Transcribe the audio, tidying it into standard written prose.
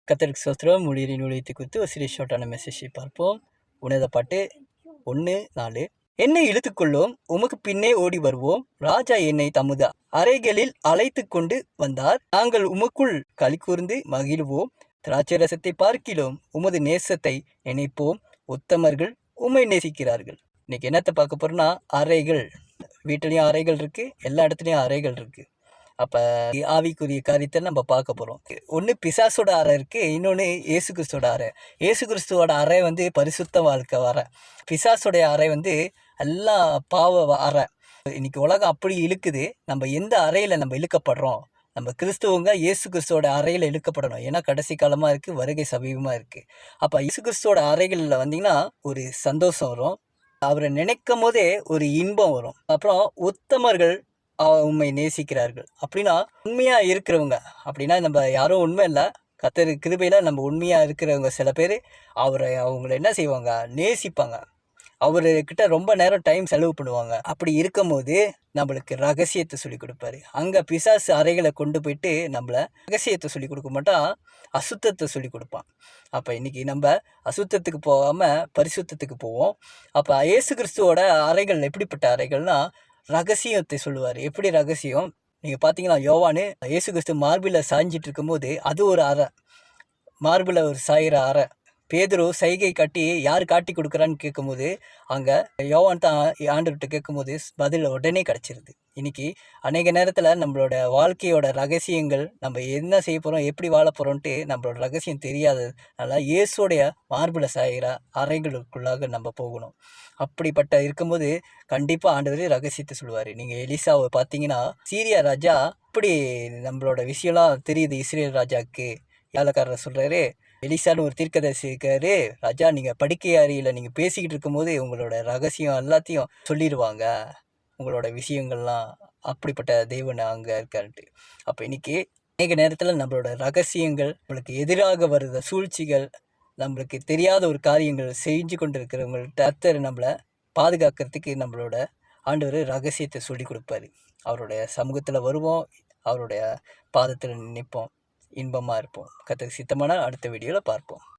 கர்த்தருக்கு ஸ்தோத்திரம். ஊழியரின் ஊழியத்தை குறித்து ஒரு சிறிய ஷார்ட்டான மெசேஜை பார்ப்போம். உன்னத பாட்டு 1:4. என்னை இழுத்துக்கொள்ளும், உமக்கு பின்னே ஓடி வருவோம். ராஜா என்னை தமது அறைகளில் அழைத்து கொண்டு வந்தார். நாங்கள் உமக்குள் களிகூர்ந்து மகிழ்வோம். திராட்சை ரசத்தை பார்க்கிலும் உமது நேசத்தை நினைப்போம். உத்தமர்கள் உம்மை நேசிக்கிறார்கள். இன்னைக்கு என்னத்தை பார்க்க போறோம்னா, அறைகள். வீட்டிலையும் அறைகள் இருக்கு, எல்லா இடத்துலையும் அறைகள் இருக்கு. அப்போ ஆவிக்குரிய காரியத்தை நம்ம பார்க்க போகிறோம். ஒன்று பிசாசோட அறை இருக்குது, இன்னொன்று இயேசு கிறிஸ்துவோட அறை. இயேசு கிறிஸ்துவோட அறை வந்து பரிசுத்த வாழ்க்கை அறை. பிசாசோடைய அறை வந்து எல்லாம் பாவ அறை. இன்னைக்கு உலகம் அப்படி இழுக்குது. நம்ம எந்த அறையில் நம்ம இழுக்கப்படுறோம்? நம்ம கிறிஸ்துவங்க இயேசு கிறிஸ்துவோட அறையில் இழுக்கப்படணும். ஏன்னா கடைசி காலமாக இருக்குது, வருகை சமீபமாக இருக்குது. அப்போ இயேசு கிறிஸ்துவோட அறைகளில் வந்தீங்கன்னா ஒரு சந்தோஷம் வரும். அவரை நினைக்கும் போதே ஒரு இன்பம் வரும். அப்புறம் உத்தமர்கள் உண்மை நேசிக்கிறார்கள். அப்படின்னா உண்மையாக இருக்கிறவங்க, அப்படின்னா நம்ம யாரும் உண்மை இல்லை, கர்த்தர் கிருபையில் நம்ம உண்மையாக இருக்கிறவங்க சில பேர் அவங்கள என்ன செய்வாங்க, நேசிப்பாங்க. அவர்கிட்ட ரொம்ப நேரம் டைம் செலவு பண்ணுவாங்க. அப்படி இருக்கும்போது நம்மளுக்கு ரகசியத்தை சொல்லி கொடுப்பாரு. அங்கே பிசாசு அறைகளை கொண்டு போயிட்டு நம்மளை ரகசியத்தை சொல்லி கொடுக்க மாட்டான், அசுத்தத்தை சொல்லி கொடுப்பான். அப்போ இன்றைக்கி நம்ம அசுத்தத்துக்கு போகாமல் பரிசுத்தத்துக்கு போவோம். அப்போ இயேசு கிறிஸ்துவோட அறைகள் எப்படிப்பட்ட அறைகள்னால் ரகசியத்தை சொல்லுவார். எப்படி ரகசியம்? நீங்கள் பார்த்தீங்கன்னா யோவானு இயேசு கிறிஸ்து மார்பில் சாய்ஞ்சிட்டு இருக்கும்போது அது ஒரு அறை, மார்பில் ஒரு சாயிற அறை. பேதுரு சைகை காட்டி யார் காட்டி கொடுக்குறான்னு கேட்கும்போது அங்கே யோவான் தான் ஆண்டவர்கிட்ட கேட்கும்போது பதில் உடனே கிடச்சிருது. இன்றைக்கி அநேக நேரத்தில் நம்மளோட வாழ்க்கையோட ரகசியங்கள், நம்ம என்ன செய்ய போகிறோம், எப்படி வாழ போகிறோன்ட்டு நம்மளோட ரகசியம் தெரியாததுனால இயேசுடைய மார்பில் சாயிற அறைகளுக்குள்ளாக நம்ம போகணும். அப்படிப்பட்ட இருக்கும்போது கண்டிப்பாக ஆண்டவர் ரகசியத்தை சொல்லுவார். நீங்கள் எலிசாவை பார்த்தீங்கன்னா சீரியா ராஜா இப்படி நம்மளோட விஷயம்லாம் தெரியுது இஸ்ரேல் ராஜாவுக்கு. வேலைக்காரர் சொல்கிறாரு, எலிசான்னு ஒரு தீர்க்கதரிசி இருக்காரு, ராஜா நீங்கள் படுக்கை அறையில் நீங்கள் பேசிக்கிட்டு இருக்கும்போது உங்களோட ரகசியம் எல்லாத்தையும் சொல்லிடுவாங்க, உங்களோட விஷயங்கள்லாம். அப்படிப்பட்ட தெய்வன் அங்கே இருக்காருன்ட்டு. அப்போ இன்றைக்கி அநேக நேரத்தில் நம்மளோட ரகசியங்கள், நம்மளுக்கு எதிராக வருத சூழ்ச்சிகள், நம்மளுக்கு தெரியாத ஒரு காரியங்கள் செஞ்சு கொண்டு இருக்கிறவங்கள்ட்ட கர்த்தர் நம்மளை பாதுகாக்கிறதுக்கு நம்மளோட ஆண்டவர் ரகசியத்தை சொல்லி கொடுப்பாரு. அவருடைய சமூகத்தில் வருவோம், அவருடைய பாதத்தில் நிற்போம், இன்பமாக இருப்போம். கர்த்தருக்கு சித்தமான அடுத்த வீடியோவில் பார்ப்போம்.